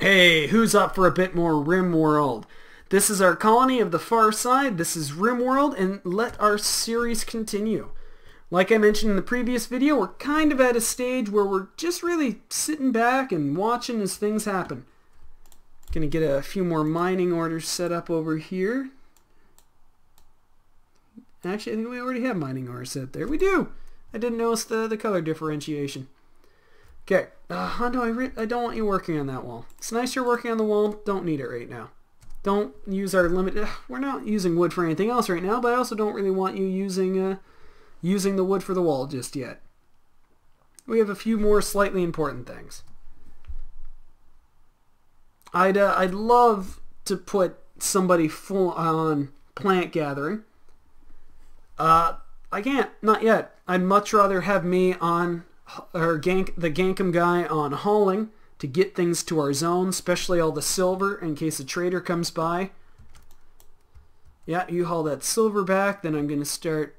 Hey, who's up for a bit more Rimworld? This is our colony of the far side. This is Rimworld, and let our series continue. Like I mentioned in the previous video, we're kind of at a stage where we're just really sitting back and watching as things happen. Gonna get a few more mining orders set up over here. Actually, I think we already have mining orders set there. We do! I didn't notice the color differentiation. Okay, Hondo, I don't want you working on that wall. It's nice you're working on the wall. Don't need it right now. Don't use our limit. We're not using wood for anything else right now, but I also don't really want you using the wood for the wall just yet. We have a few more slightly important things. I'd love to put somebody full on plant gathering. I can't, not yet. I'd much rather have me on the Gankum guy on hauling to get things to our zone, especially all the silver in case a trader comes by. Yeah, you haul that silver back, then I'm going to start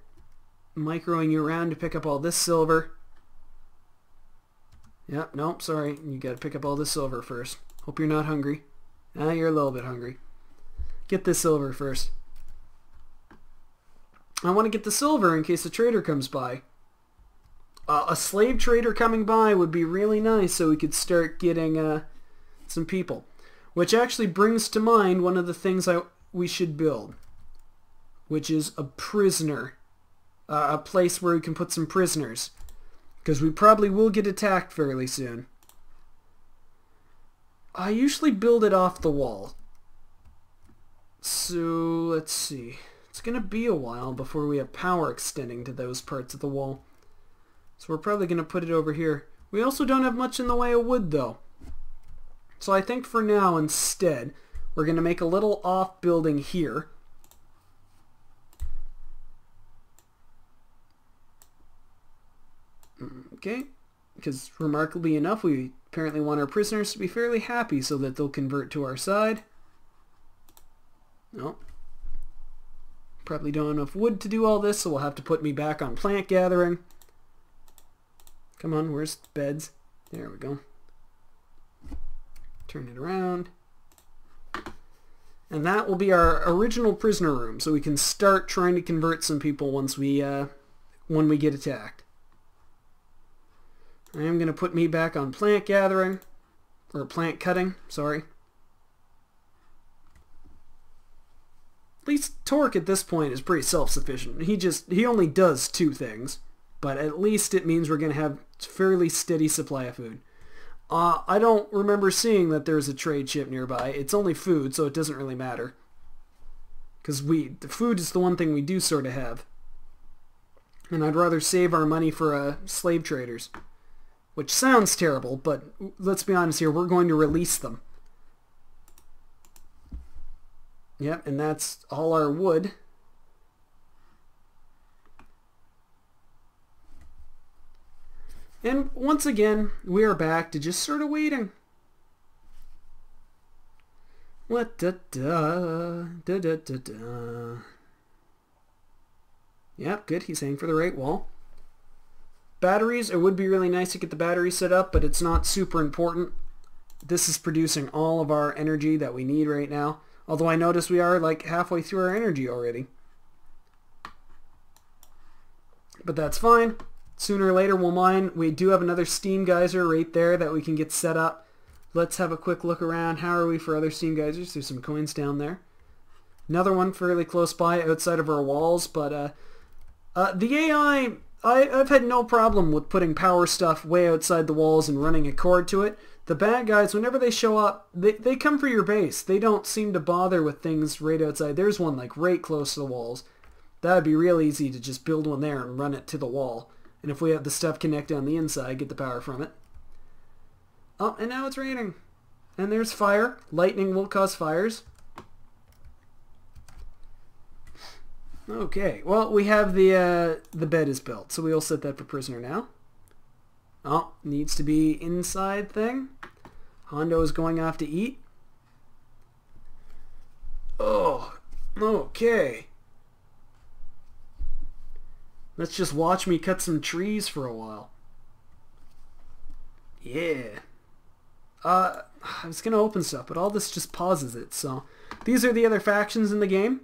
microing you around to pick up all this silver. Yeah, nope, sorry, you got to pick up all this silver first. Hope you're not hungry. You're a little bit hungry. Get this silver first. I want to get the silver in case a trader comes by. A slave trader coming by would be really nice so we could start getting some people. Which actually brings to mind one of the things we should build. Which is a prisoner. A place where we can put some prisoners. Because we probably will get attacked fairly soon. I usually build it off the wall. So, let's see. It's going to be a while before we have power extending to those parts of the wall. So we're probably going to put it over here. We also don't have much in the way of wood though. So I think for now instead, we're going to make a little off building here. Okay, because remarkably enough, we apparently want our prisoners to be fairly happy so that they'll convert to our side. No. Probably don't have enough wood to do all this, so we'll have to put me back on plant gathering. Come on, where's beds? There we go. Turn it around. And that will be our original prisoner room, so we can start trying to convert some people once when we get attacked. I am going to put me back on plant gathering, or plant cutting, sorry. At least Torque at this point is pretty self-sufficient. He only does two things, but at least it means we're going to have a fairly steady supply of food. I don't remember seeing that there's a trade ship nearby. It's only food, so it doesn't really matter. Because the food is the one thing we do sort of have. And I'd rather save our money for slave traders. Which sounds terrible, but let's be honest here, we're going to release them. Yep, and that's all our wood. And once again, we are back to just sort of waiting. What da da da da da da. Yep, good. He's aiming for the right wall. Batteries. It would be really nice to get the battery set up, but it's not super important. This is producing all of our energy that we need right now. Although I notice we are like halfway through our energy already. But that's fine. Sooner or later we'll mine. We do have another steam geyser right there that we can get set up. Let's have a quick look around. How are we for other steam geysers? There's some coins down there. Another one fairly close by outside of our walls. But the AI, I've had no problem with putting power stuff way outside the walls and running a cord to it. The bad guys, whenever they show up, they come for your base. They don't seem to bother with things right outside. There's one like right close to the walls. That would be real easy to just build one there and run it to the wall. And if we have the stuff connected on the inside, get the power from it. Oh, and now it's raining. And there's fire. Lightning will cause fires. Okay, well, we have the bed is built, so we'll set that for prisoner now. Oh, needs to be inside thing. Hondo is going off to eat. Oh, okay. Let's just watch me cut some trees for a while. Yeah. I was going to open stuff, but all this just pauses it. So these are the other factions in the game.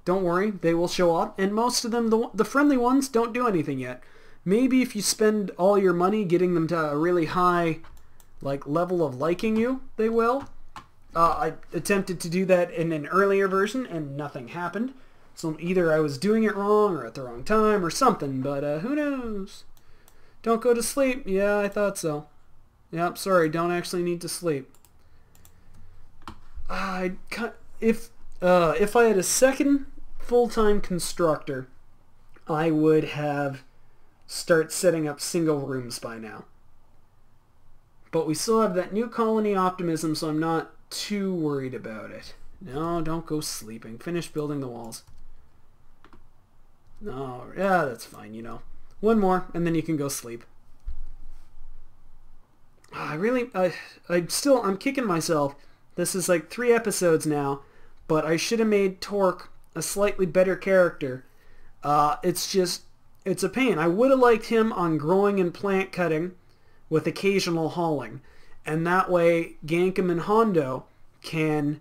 Don't worry, they will show up. And most of them, the friendly ones, don't do anything yet. Maybe if you spend all your money getting them to a really high level of liking you, they will. I attempted to do that in an earlier version, and nothing happened. So either I was doing it wrong, or at the wrong time, or something, but who knows? Don't go to sleep. Yeah, I thought so. Yep, sorry, don't actually need to sleep. If I had a second full-time constructor, I would have start setting up single rooms by now. But we still have that new colony optimism, so I'm not too worried about it. No, don't go sleeping. Finish building the walls. No, yeah, that's fine, you know. One more, and then you can go sleep. I'm kicking myself. This is like 3 episodes now, but I should have made Torque a slightly better character. It's a pain. I would have liked him on growing and plant cutting with occasional hauling. And that way, Gankum and Hondo can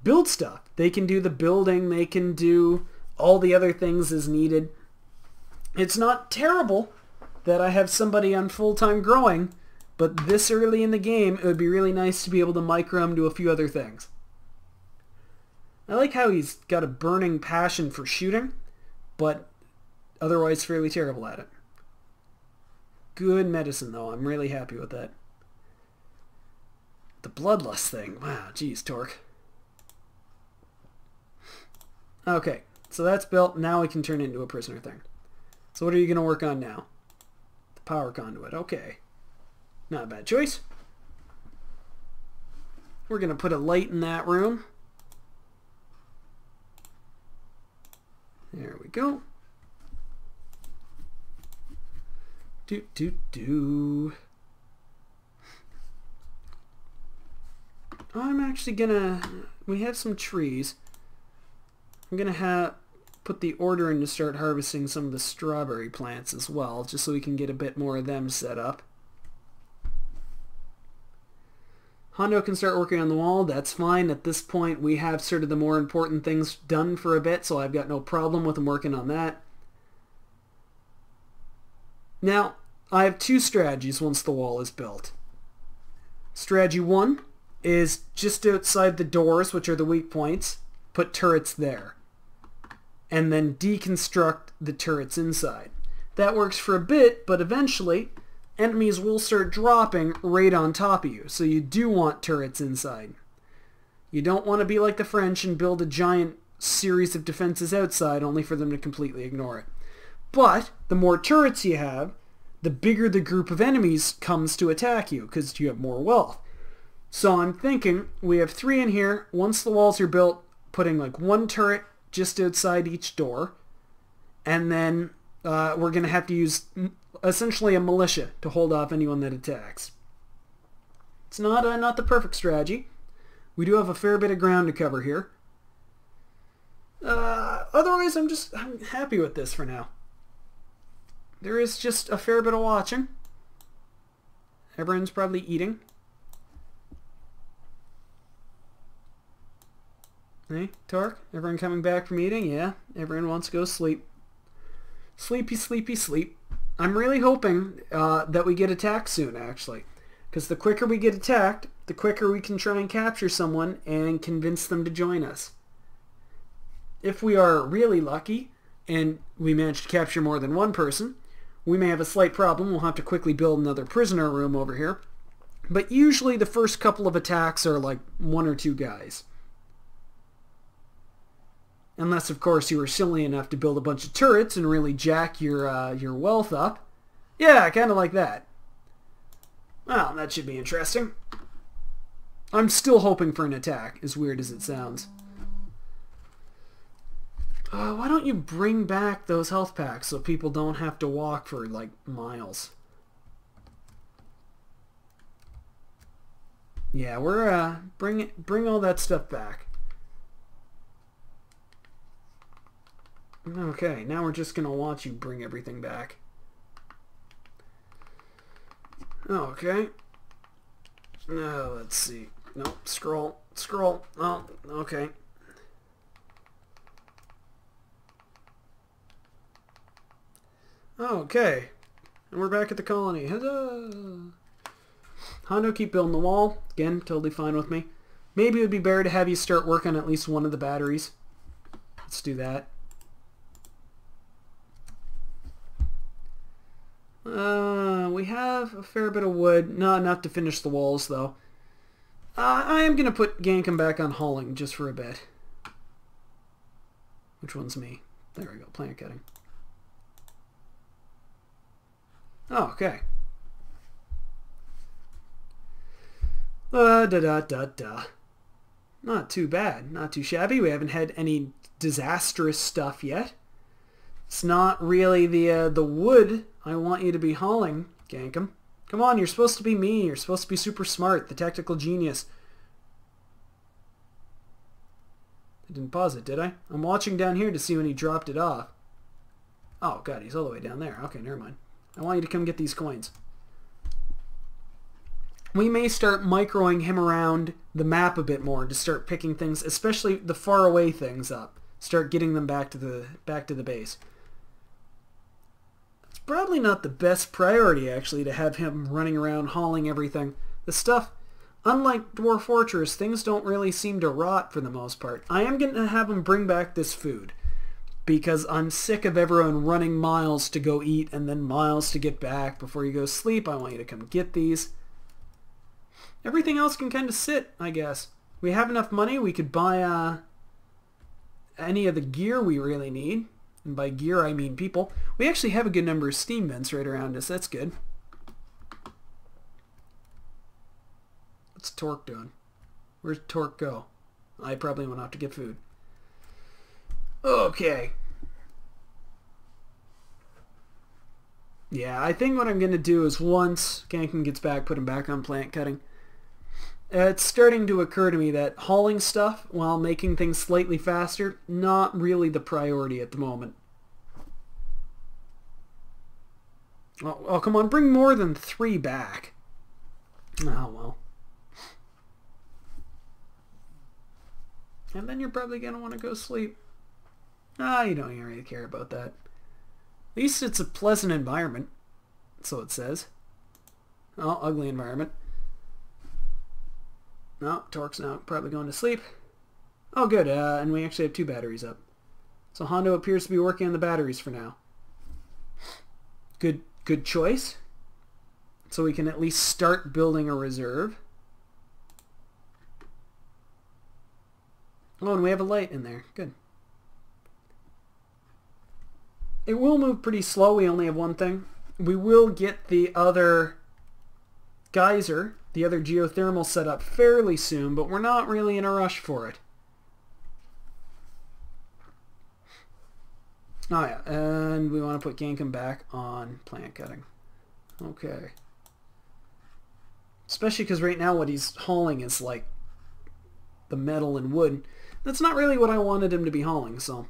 build stuff. They can do the building. They can do all the other things as needed. It's not terrible that I have somebody on full-time growing, but this early in the game, it would be really nice to be able to micro him do a few other things. I like how he's got a burning passion for shooting, but otherwise fairly terrible at it. Good medicine, though. I'm really happy with that. The bloodlust thing. Wow, geez, Torque. Okay, so that's built. Now we can turn it into a prisoner thing. So what are you going to work on now? The power conduit. Okay. Not a bad choice. We're going to put a light in that room. There we go. I'm actually gonna... We have some trees. I'm gonna put the order in to start harvesting some of the strawberry plants as well, just so we can get a bit more of them set up. Hondo can start working on the wall. That's fine. At this point, we have sort of the more important things done for a bit, so I've got no problem with him working on that. Now, I have 2 strategies once the wall is built. Strategy 1 is just outside the doors, which are the weak points, put turrets there. And then deconstruct the turrets inside. That works for a bit, but eventually enemies will start dropping right on top of you. So you do want turrets inside. You don't want to be like the French and build a giant series of defenses outside only for them to completely ignore it. But the more turrets you have, the bigger the group of enemies comes to attack you because you have more wealth. So I'm thinking we have 3 in here. Once the walls are built, putting like 1 turret just outside each door. And then we're going to have to use essentially a militia to hold off anyone that attacks. It's not the perfect strategy. We do have a fair bit of ground to cover here. Otherwise, I'm happy with this for now. There is just a fair bit of watching. Everyone's probably eating. Hey, Torque? Everyone coming back from eating? Yeah, everyone wants to go sleep. Sleepy, sleepy, sleep. I'm really hoping that we get attacked soon, actually. Because the quicker we get attacked, the quicker we can try and capture someone and convince them to join us. If we are really lucky and we manage to capture more than 1 person, we may have a slight problem. We'll have to quickly build another prisoner room over here. But usually the first couple of attacks are like 1 or 2 guys. Unless, of course, you were silly enough to build a bunch of turrets and really jack your wealth up. Yeah, kind of like that. Well, that should be interesting. I'm still hoping for an attack, as weird as it sounds. Why don't you bring back those health packs so people don't have to walk for, like, miles? Yeah, we're, bring all that stuff back. Okay, now we're just going to watch you bring everything back. Okay. Let's see. Nope, scroll. Scroll. Oh, okay. Okay. And we're back at the colony. Huzzah! Hondo, keep building the wall. Again, totally fine with me. Maybe it would be better to have you start work on at least one of the batteries. Let's do that. We have a fair bit of wood. Not enough to finish the walls, though. I am going to put Gankum back on hauling just for a bit. Which one's me? There we go, plant cutting. Oh, okay. Not too bad. Not too shabby. We haven't had any disastrous stuff yet. It's not really the wood I want you to be hauling, Gankum. Come on, you're supposed to be me. You're supposed to be super smart, the technical genius. I didn't pause it, did I? I'm watching down here to see when he dropped it off. Oh, God, he's all the way down there. Okay, never mind. I want you to come get these coins. We may start microing him around the map a bit more to start picking things, especially the far away things up. Start getting them back to the base. It's probably not the best priority, actually, to have him running around hauling everything. The stuff, unlike Dwarf Fortress, things don't really seem to rot for the most part. I am going to have him bring back this food, because I'm sick of everyone running miles to go eat and then miles to get back before you go sleep. I want you to come get these. Everything else can kind of sit, I guess. We have enough money. We could buy any of the gear we really need. And by gear, I mean people. We actually have a good number of steam vents right around us. That's good. What's Torque doing? Where's Torque go? I probably went off to get food. Okay. Yeah, I think what I'm going to do is once Gankum gets back, put him back on plant cutting. It's starting to occur to me that hauling stuff while making things slightly faster, not really the priority at the moment. Oh, come on, bring more than 3 back. Oh, well. And then you're probably going to want to go sleep. You don't even really care about that. At least it's a pleasant environment. So it says. Oh, ugly environment. No, Torque's now probably going to sleep. Oh, good. And we actually have 2 batteries up. So Hondo appears to be working on the batteries for now. Good choice. So we can at least start building a reserve. Oh, and we have a light in there. Good. It will move pretty slow. We only have one thing. We will get the other geyser, the other geothermal set up fairly soon, but we're not really in a rush for it. Oh yeah, and we want to put Gankum back on plant cutting. Okay. Especially because right now what he's hauling is like the metal and wood. That's not really what I wanted him to be hauling, so...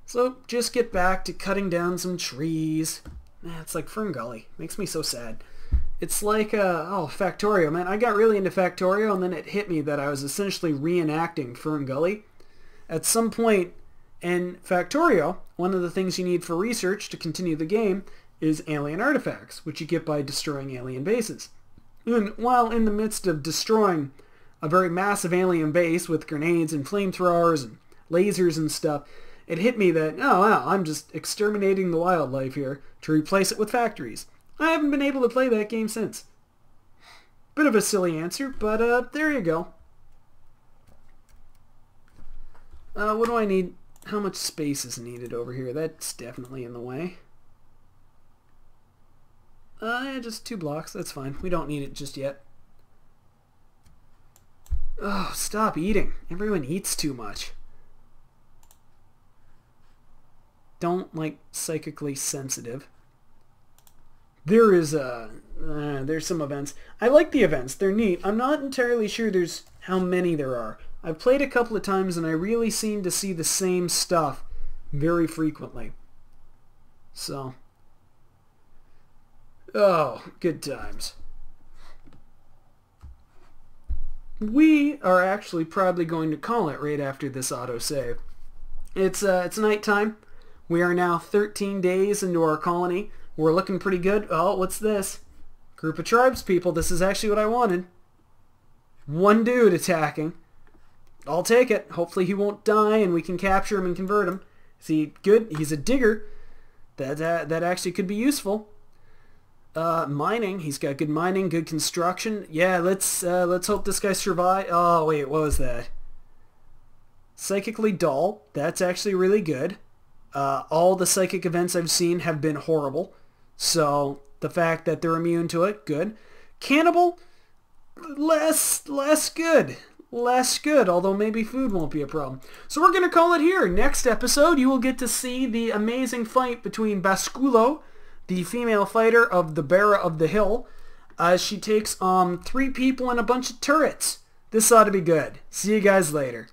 So, just get back to cutting down some trees. It's like Fern Gully. Makes me so sad. It's like, Factorio, man. I got really into Factorio, and then it hit me that I was essentially reenacting Fern Gully. At some point in Factorio, one of the things you need for research to continue the game is alien artifacts, which you get by destroying alien bases. And while in the midst of destroying a very massive alien base with grenades and flamethrowers and lasers and stuff, it hit me that, oh wow, I'm just exterminating the wildlife here to replace it with factories. I haven't been able to play that game since. Bit of a silly answer, but there you go. What do I need? How much space is needed over here? That's definitely in the way. Just 2 blocks, that's fine. We don't need it just yet. Oh, stop eating. Everyone eats too much. Don't like psychically sensitive. There is there's some events. I like the events. They're neat. I'm not entirely sure there's how many there are. I've played a couple of times and I really seem to see the same stuff very frequently. So Oh, good times. We are actually probably going to call it right after this autosave. It's nighttime. We are now 13 days into our colony. We're looking pretty good. Oh, what's this? Group of tribes people. This is actually what I wanted. One dude attacking. I'll take it. Hopefully he won't die and we can capture him and convert him. Is he good? He's a digger. That actually could be useful. Mining. He's got good mining, good construction. Yeah, let's hope this guy survives. Oh, wait, what was that? Psychically dull. That's actually really good. All the psychic events I've seen have been horrible. So the fact that they're immune to it, good. Cannibal, less good. Less good, although maybe food won't be a problem. So we're going to call it here. Next episode, you will get to see the amazing fight between Basculo, the female fighter of the Bearer of the Hill, as she takes 3 people and a bunch of turrets. This ought to be good. See you guys later.